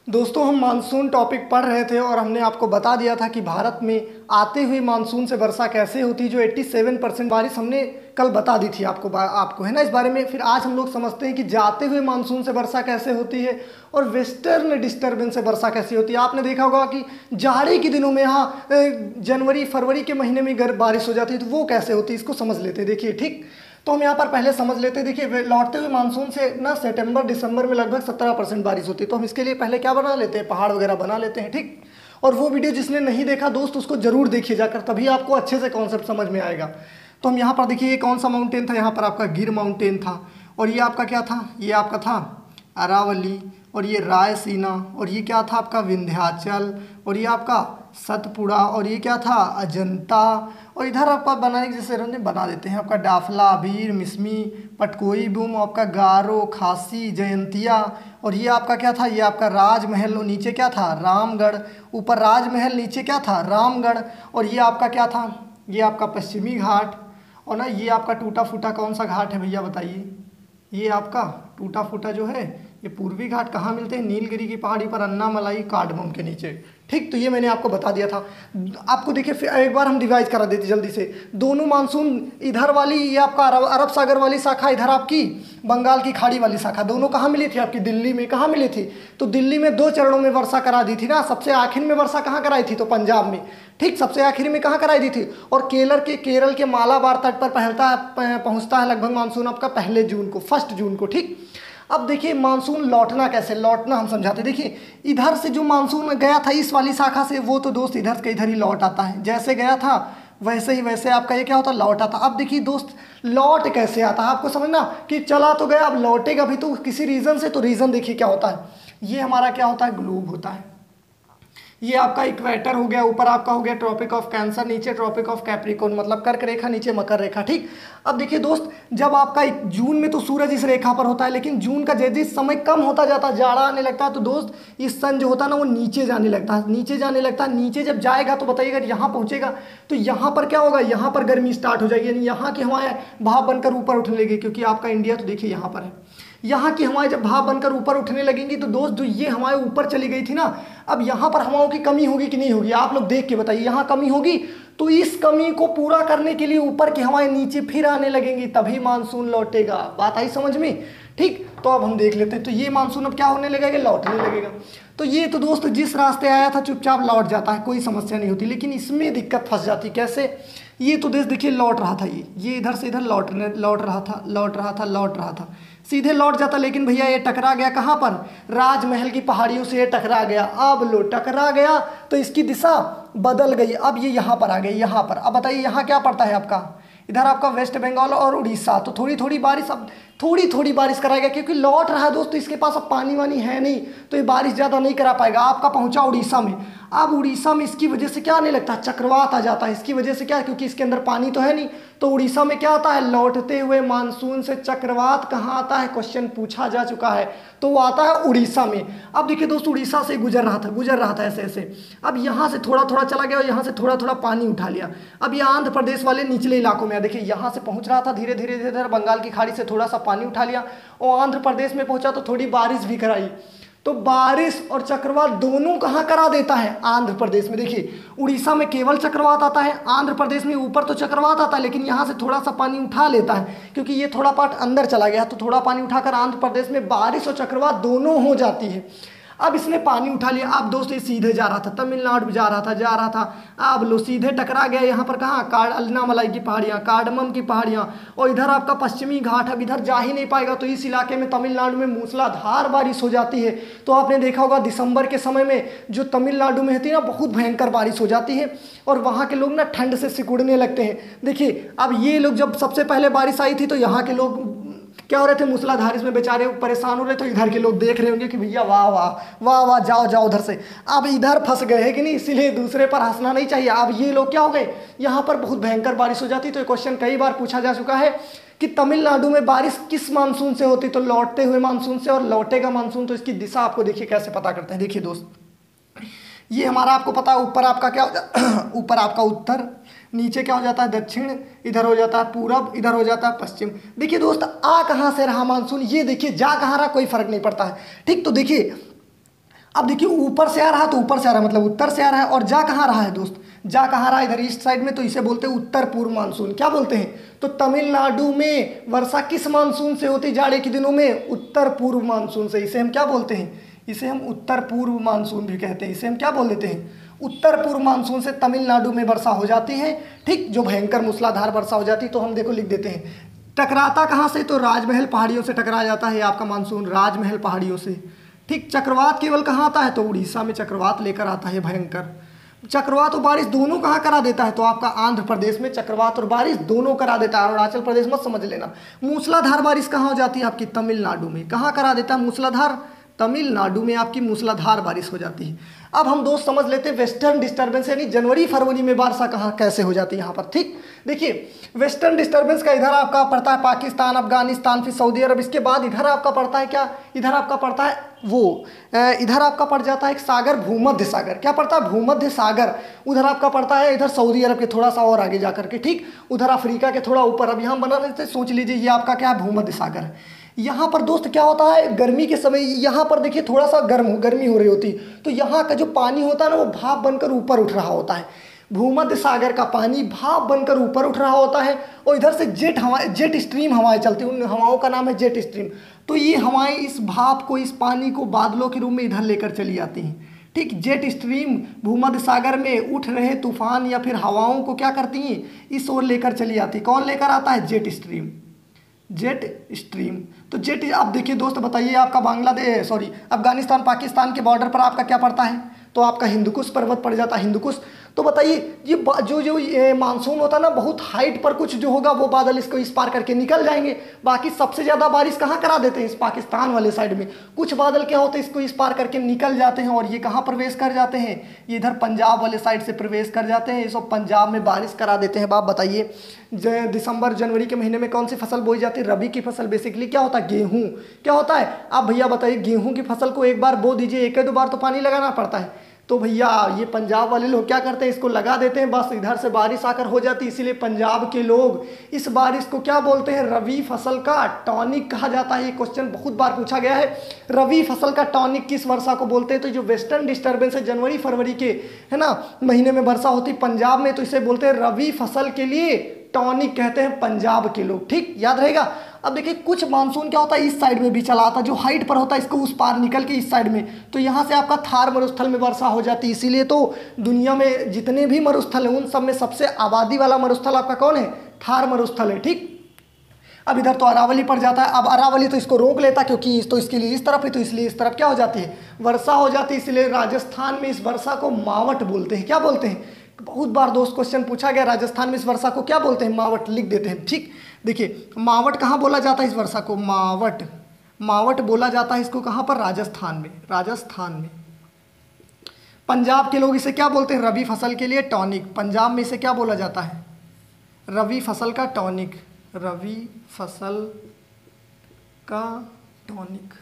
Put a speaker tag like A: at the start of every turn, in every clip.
A: दोस्तों हम monsoon topic पढ़ रहे थे और हमने आपको बता दिया था कि भारत में आते हुए मानसून से वर्षा कैसे होती है। जो 87% बारिश हमने कल बता दी थी आपको है ना इस बारे में। फिर आज हम लोग समझते हैं कि जाते हुए मानसून से वर्षा कैसे होती है और वेस्टर्न डिस्टर्बेंस से वर्षा कैसी होती है। आपने देखा होगा कि जाड़े के दिनों में यहाँ जनवरी फरवरी के महीने में गर्म बारिश हो जाती है, तो वो कैसे होती है इसको समझ लेते हैं। देखिए ठीक, तो हम यहाँ पर पहले समझ लेते हैं। देखिए लौटते हुए मानसून से ना सितंबर दिसंबर में लगभग 17% बारिश होती है। तो हम इसके लिए पहले क्या बना लेते हैं, पहाड़ वगैरह बना लेते हैं। ठीक, और वो वीडियो जिसने नहीं देखा दोस्त उसको जरूर देखिए जाकर, तभी आपको अच्छे से कॉन्सेप्ट समझ में आएगा। तो हम यहाँ पर देखिए ये कौन सा माउंटेन था, यहाँ पर आपका गिर माउंटेन था, और ये आपका क्या था, ये आपका था अरावली, और ये रायसीना, और ये क्या था आपका विंध्याचल, और ये आपका सतपुड़ा, और ये क्या था अजंता, और इधर आपका बनाने के जैसे बना देते हैं आपका डाफला, भीर, मिसमी, पटकोई बूम, आपका गारो, खासी, जयंतिया, और ये आपका क्या था, ये आपका राजमहल, और नीचे क्या था रामगढ़, ऊपर राजमहल नीचे क्या था रामगढ़, और ये आपका क्या था, ये आपका पश्चिमी घाट, और ना ये आपका टूटा फूटा कौन सा घाट है भैया बताइए, ये आपका टूटा फूटा जो है ये पूर्वी घाट कहाँ मिलते हैं, नीलगिरी की पहाड़ी पर, अन्नामलाई, कार्डमम के नीचे। ठीक, तो ये मैंने आपको बता दिया था। आपको देखिए फिर एक बार हम डिवाइड करा देते जल्दी से। दोनों मानसून, इधर वाली ये आपका अरब सागर वाली शाखा, इधर आपकी बंगाल की खाड़ी वाली शाखा, दोनों कहाँ मिली थी आपकी, दिल्ली में। कहाँ मिली थी, तो दिल्ली में 2 चरणों में वर्षा करा दी थी ना। सबसे आखिर में वर्षा कहाँ कराई थी, तो पंजाब में। ठीक, सबसे आखिर में कहाँ कराई दी थी, और केरल के मालाबार तट पर पहुँचता है लगभग मानसून आपका 1 जून को। ठीक, अब देखिए मानसून लौटना कैसे, लौटना हम समझाते। देखिए इधर से जो मानसून गया था इस वाली शाखा से, वो तो दोस्त इधर के इधर ही लौट आता है। जैसे गया था वैसे आपका ये क्या होता है, लौट आता। अब देखिए दोस्त लौट कैसे आता है, आपको समझना कि चला तो गया, अब लौटेगा भी तो किसी रीज़न से। तो रीज़न देखिए क्या होता है, ये हमारा क्या होता है, ग्लोब होता है। ये आपका इक्वेटर हो गया, ऊपर आपका हो गया ट्रॉपिक ऑफ कैंसर, नीचे ट्रॉपिक ऑफ कैप्रिकॉर्न मतलब कर्क रेखा, नीचे मकर रेखा। ठीक, अब देखिए दोस्त जब आपका जून में तो सूरज इस रेखा पर होता है, लेकिन जून का जैसे समय कम होता जाता है, जाड़ा आने लगता है, तो दोस्त इस सन जो होता है ना वो नीचे जाने लगता है, नीचे जाने लगता है। नीचे जब जाएगा तो बताइएगा यहाँ पहुँचेगा तो यहाँ पर क्या होगा, यहाँ पर गर्मी स्टार्ट हो जाएगी, यानी यहाँ की हवाएं भाप बनकर ऊपर उठने लगेगी। क्योंकि आपका इंडिया तो देखिए यहाँ पर है, यहाँ की हवाएं जब भाप बनकर ऊपर उठने लगेंगी तो दोस्त जो ये हवाएं ऊपर चली गई थी ना, अब यहाँ पर हवाओं की कमी होगी कि नहीं होगी, आप लोग देख के बताइए। यहाँ कमी होगी, तो इस कमी को पूरा करने के लिए ऊपर की हवाएं नीचे फिर आने लगेंगी, तभी मानसून लौटेगा। बात आई समझ में। ठीक, तो अब हम देख लेते हैं। तो ये मानसून अब क्या होने लगेगा, लौटने लगेगा। तो ये तो दोस्त जिस रास्ते आया था चुपचाप लौट जाता है, कोई समस्या नहीं होती। लेकिन इसमें दिक्कत फंस जाती, कैसे, ये तो देश देखिए लौट रहा था, ये इधर से इधर लौट रहा था, सीधे लौट जाता। लेकिन भैया ये टकरा गया कहाँ पर, राजमहल की पहाड़ियों से ये टकरा गया। अब लो टकरा गया तो इसकी दिशा बदल गई, अब ये यहाँ पर आ गई, यहाँ पर। अब बताइए यहाँ क्या पड़ता है आपका, इधर आपका वेस्ट बंगाल और उड़ीसा। तो थोड़ी थोड़ी बारिश, अब थोड़ी बारिश कराएगा, क्योंकि लौट रहा है दोस्तों, इसके पास अब पानी वानी है नहीं, तो ये बारिश ज़्यादा नहीं करा पाएगा। आपका पहुंचा उड़ीसा में, अब उड़ीसा में इसकी वजह से क्या आने लगता है, चक्रवात आ जाता है। इसकी वजह से क्या, क्योंकि इसके अंदर पानी तो है नहीं, तो उड़ीसा में क्या आता है, लौटते हुए मानसून से चक्रवात कहाँ आता है, क्वेश्चन पूछा जा चुका है, तो वो आता है उड़ीसा में। अब देखिए दोस्त उड़ीसा से गुजर रहा था ऐसे, अब यहाँ से थोड़ा थोड़ा चला गया और यहाँ से थोड़ा थोड़ा पानी उठा लिया। अब ये आंध्र प्रदेश वाले निचले इलाकों में, देखिए यहाँ से पहुँच रहा था धीरे धीरे बंगाल की खाड़ी से थोड़ा सा पानी उठा लिया और आंध्र प्रदेश में पहुंचा तो थोड़ी बारिश भी कराई। तो बारिश और चक्रवात दोनों कहाँ करा देता है, आंध्र प्रदेश में। देखिए उड़ीसा में केवल चक्रवात आता है, आंध्र प्रदेश में ऊपर तो चक्रवात आता है लेकिन यहाँ से थोड़ा सा पानी उठा लेता है, क्योंकि ये थोड़ा पार्ट अंदर चला गया, तो थोड़ा पानी उठाकर आंध्र प्रदेश में बारिश और चक्रवात दोनों हो जाती है। अब इसने पानी उठा लिया, अब दोस्त ये सीधे जा रहा था, तमिलनाडु जा रहा था। अब लो सीधे टकरा गया यहाँ पर कहाँ, अन्नामलाई की पहाड़ियाँ, कार्डमम की पहाड़ियाँ, और इधर आपका पश्चिमी घाट। अब इधर जा ही नहीं पाएगा, तो इस इलाके में तमिलनाडु में मूसलाधार बारिश हो जाती है। तो आपने देखा होगा दिसंबर के समय में जो तमिलनाडु में होती है ना, बहुत भयंकर बारिश हो जाती है और वहाँ के लोग ना ठंड से सिकुड़ने लगते हैं। देखिए अब ये लोग जब सबसे पहले बारिश आई थी तो यहाँ के लोग क्या हो रहे थे, मूसलाधार इसमें बेचारे परेशान हो रहे, तो इधर के लोग देख रहे होंगे कि भैया वाह वाह वाह वाह, जाओ उधर से। अब इधर फंस गए हैं कि नहीं, इसीलिए दूसरे पर हंसना नहीं चाहिए। अब ये लोग क्या हो गए, यहाँ पर बहुत भयंकर बारिश हो जाती। तो ये क्वेश्चन कई बार पूछा जा चुका है कि तमिलनाडु में बारिश किस मानसून से होती, तो लौटते हुए मानसून से, और लौटेगा मानसून तो इसकी दिशा आपको देखिए कैसे पता करते हैं। देखिए दोस्त ये हमारा आपको पता है, ऊपर आपका क्या ऊपर आपका उत्तर, नीचे क्या हो जाता है दक्षिण, इधर हो जाता है पूरब, इधर हो जाता है पश्चिम। देखिए दोस्त आ कहाँ से रहा मानसून, ये देखिए जा कहाँ रहा, कोई फर्क नहीं पड़ता है। ठीक, तो देखिए अब देखिए ऊपर से आ रहा है तो ऊपर से आ रहा है मतलब उत्तर से आ रहा है, और जा कहाँ रहा है दोस्त, जा कहाँ रहा है इधर ईस्ट साइड में, तो इसे बोलते हैं उत्तर पूर्व मानसून। क्या बोलते हैं, तो तमिलनाडु में वर्षा किस मानसून से होती जाड़े के दिनों में, उत्तर पूर्व मानसून से। इसे हम क्या बोलते हैं, इसे हम उत्तर पूर्व मानसून भी कहते हैं। इसे हम क्या बोल देते हैं, उत्तर पूर्व मानसून से तमिलनाडु में वर्षा हो जाती है। ठीक, जो भयंकर मूसलाधार वर्षा हो जाती है, तो हम देखो लिख देते हैं। टकराता कहाँ से, तो राजमहल पहाड़ियों से टकरा जाता है आपका मानसून, राजमहल पहाड़ियों से। ठीक, चक्रवात केवल कहाँ आता है, तो उड़ीसा में चक्रवात लेकर आता है भयंकर। चक्रवात और बारिश दोनों कहाँ करा देता है, तो आपका आंध्र प्रदेश में चक्रवात और बारिश दोनों करा देता है। अरुणाचल प्रदेश मत समझ लेना। मूसलाधार बारिश कहाँ हो जाती है आपकी, तमिलनाडु में। कहाँ करा देता है मूसलाधार, तमिलनाडु में आपकी मूसलाधार बारिश हो जाती है। अब हम दोस्त समझ लेते हैं वेस्टर्न डिस्टर्बेंस, यानी जनवरी फरवरी में वर्षा कहाँ कैसे हो जाती है यहाँ पर। ठीक, देखिए वेस्टर्न डिस्टर्बेंस का इधर आपका पड़ता है पाकिस्तान, अफगानिस्तान, फिर सऊदी अरब। इसके बाद इधर आपका पड़ता है क्या, इधर आपका पड़ता है इधर आपका पड़ जाता है एक सागर, भूमध्य सागर। क्या पड़ता है, भूमध्य सागर। उधर आपका पड़ता है इधर सऊदी अरब के थोड़ा सा और आगे जा करके। ठीक, उधर अफ्रीका के थोड़ा ऊपर। अब यहाँ बना रहते, सोच लीजिए ये आपका क्या है, भूमध्य सागर। यहाँ पर दोस्त क्या होता है, गर्मी के समय यहाँ पर देखिए थोड़ा सा गर्मी हो रही होती, तो यहाँ का जो पानी होता है ना, वो भाप बनकर ऊपर उठ रहा होता है। भूमध्य सागर का पानी भाप बनकर ऊपर उठ रहा होता है, और इधर से जेट स्ट्रीम हवाएं चलती हैं। उन हवाओं का नाम है जेट स्ट्रीम। तो ये हवाएं इस भाप को, इस पानी को बादलों के रूप में इधर लेकर चली आती हैं। ठीक, जेट स्ट्रीम भूमध्य सागर में उठ रहे तूफान या फिर हवाओं को क्या करती हैं, इस ओर लेकर चली आती। कौन लेकर आता है, जेट स्ट्रीम, जेट स्ट्रीम। तो जेट, अब देखिए दोस्त बताइए, आपका अफगानिस्तान पाकिस्तान के बॉर्डर पर आपका क्या पड़ता है, तो आपका हिंदुकुश पर्वत पड़ जाता है, हिंदुकुश। तो बताइए ये जो ये मानसून होता है ना, बहुत हाइट पर कुछ जो होगा वो बादल इसको इस पार करके निकल जाएंगे। बाकी सबसे ज़्यादा बारिश कहाँ करा देते हैं, इस पाकिस्तान वाले साइड में। कुछ बादल क्या होते हैं, इसको इस पार करके निकल जाते हैं, और ये कहाँ प्रवेश कर जाते हैं, ये इधर पंजाब वाले साइड से प्रवेश कर जाते हैं। ये सब पंजाब में बारिश करा देते हैं। आप बताइए दिसंबर जनवरी के महीने में कौन सी फसल बोई जाती है, रबी की फसल। बेसिकली क्या होता है, गेहूँ। क्या होता है, आप भैया बताइए, गेहूँ की फसल को एक बार बो दीजिए, एक दो बार तो पानी लगाना पड़ता है। तो भैया ये पंजाब वाले लोग क्या करते हैं, इसको लगा देते हैं, बस इधर से बारिश आकर हो जाती है। इसीलिए पंजाब के लोग इस बारिश को क्या बोलते हैं, रबी फसल का टॉनिक कहा जाता है। ये क्वेश्चन बहुत बार पूछा गया है, रबी फसल का टॉनिक किस वर्षा को बोलते हैं। तो जो वेस्टर्न डिस्टर्बेंस है जनवरी फरवरी के, है ना, महीने में वर्षा होती पंजाब में, तो इसे बोलते हैं रबी फसल के लिए टॉनिक कहते हैं पंजाब के लोग। ठीक, याद रहेगा। अब देखिए कुछ मानसून क्या होता है, इस साइड में भी चला आता है, जो हाइट पर होता है इसको उस पार निकल के इस साइड में, तो यहाँ से आपका थार मरुस्थल में वर्षा हो जाती है। इसीलिए तो दुनिया में जितने भी मरुस्थल हैं उन सब में सबसे आबादी वाला मरुस्थल आपका कौन है, थार मरुस्थल है। ठीक, अब इधर तो अरावली पड़ जाता है। अब अरावली तो इसको रोक लेता, क्योंकि तो इसके लिए इस तरफ है, तो इसलिए इस तरफ क्या हो जाती है, वर्षा हो जाती है। इसलिए राजस्थान में इस वर्षा को मावट बोलते हैं। क्या बोलते हैं, बहुत बार दोस्त क्वेश्चन पूछा गया, राजस्थान में इस वर्षा को क्या बोलते हैं, मावट लिख देते हैं। ठीक, देखिए मावट कहाँ बोला जाता है, इस वर्षा को मावट बोला जाता है। इसको कहाँ पर, राजस्थान में। पंजाब के लोग इसे क्या बोलते हैं, रबी फसल के लिए टॉनिक। पंजाब में इसे क्या बोला जाता है, रबी फसल का टॉनिक, रबी फसल का टॉनिक।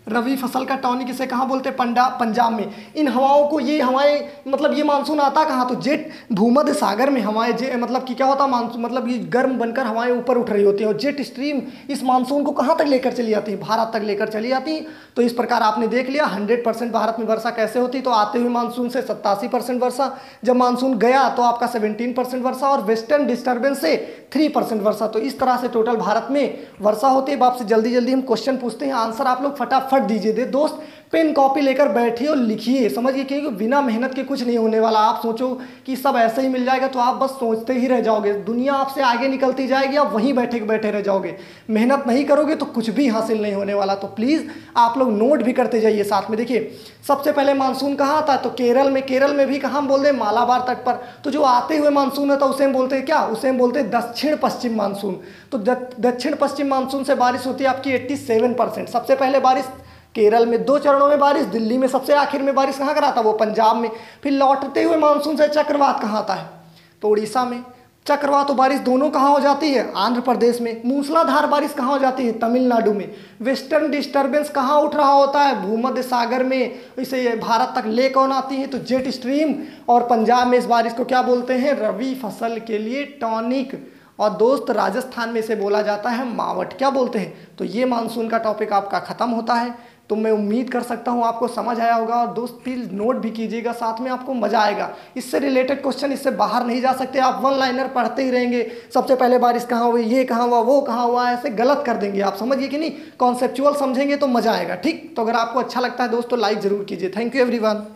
A: रबी फसल का टॉनिक इसे कहाँ बोलते हैं, पंजाब में। इन हवाओं को, ये हवाएं मतलब ये मानसून आता कहाँ, तो जेट भूमध्य सागर में हवाएं मतलब कि क्या होता मानसून, मतलब ये गर्म बनकर हवाएं ऊपर उठ रही होती हैं, और जेट स्ट्रीम इस मानसून को कहाँ तक लेकर चली जाती है, भारत तक लेकर चली जाती है। तो इस प्रकार आपने देख लिया 100% भारत में वर्षा कैसे होती। तो आते हुए मानसून से 87% वर्षा, जब मानसून गया तो आपका 17% वर्षा, और वेस्टर्न डिस्टर्बेंस से 3% वर्षा। तो इस तरह से टोटल भारत में वर्षा होती है। आपसे जल्दी जल्दी हम क्वेश्चन पूछते हैं, आंसर आप लोग फटाफट दीजिए। दे दोस्त पेन कॉपी लेकर बैठिए और लिखिए, समझिए, क्योंकि बिना मेहनत के कुछ नहीं होने वाला। आप सोचो कि सब ऐसे ही मिल जाएगा तो आप बस सोचते ही रह जाओगे, दुनिया आपसे आगे निकलती जाएगी, आप वहीं बैठे रह जाओगे। मेहनत नहीं करोगे तो कुछ भी हासिल नहीं होने वाला। तो प्लीज़ आप लोग नोट भी करते जाइए साथ में। देखिए सबसे पहले मानसून कहाँ आता है, तो केरल में भी कहाँ हम बोलते हैं, मालाबार तट पर। तो जो आते हुए मानसून है तो उसे हम बोलते हैं क्या, उसे हम बोलते हैं दक्षिण पश्चिम मानसून। तो दक्षिण पश्चिम मानसून से बारिश होती है आपकी 87%। सबसे पहले बारिश केरल में 2 चरणों में बारिश, दिल्ली में सबसे आखिर में बारिश कहाँ कराता, वो पंजाब में। फिर लौटते हुए मानसून से चक्रवात कहाँ आता है, तो उड़ीसा में। चक्रवात और बारिश दोनों कहाँ हो जाती है, आंध्र प्रदेश में। मूसलाधार बारिश कहाँ हो जाती है, तमिलनाडु में। वेस्टर्न डिस्टर्बेंस कहाँ उठ रहा होता है, भूमध्य सागर में। इसे भारत तक ले कौन आती है, तो जेट स्ट्रीम। और पंजाब में इस बारिश को क्या बोलते हैं, रबी फसल के लिए टॉनिक। और दोस्त राजस्थान में इसे बोला जाता है मावट। क्या बोलते हैं, तो ये मानसून का टॉपिक आपका खत्म होता है। तो मैं उम्मीद कर सकता हूँ आपको समझ आया होगा। और दोस्त प्लीज़ नोट भी कीजिएगा, साथ में आपको मज़ा आएगा। इससे रिलेटेड क्वेश्चन, इससे बाहर नहीं जा सकते आप। वन लाइनर पढ़ते ही रहेंगे, सबसे पहले बारिश कहाँ हुई, ये कहाँ हुआ, वो कहाँ हुआ, ऐसे गलत कर देंगे आप, समझिए कि नहीं। कॉन्सेप्चुअल समझेंगे तो मज़ा आएगा, ठीक। तो अगर आपको अच्छा लगता है दोस्तों लाइक ज़रूर कीजिए। Thank you everyone.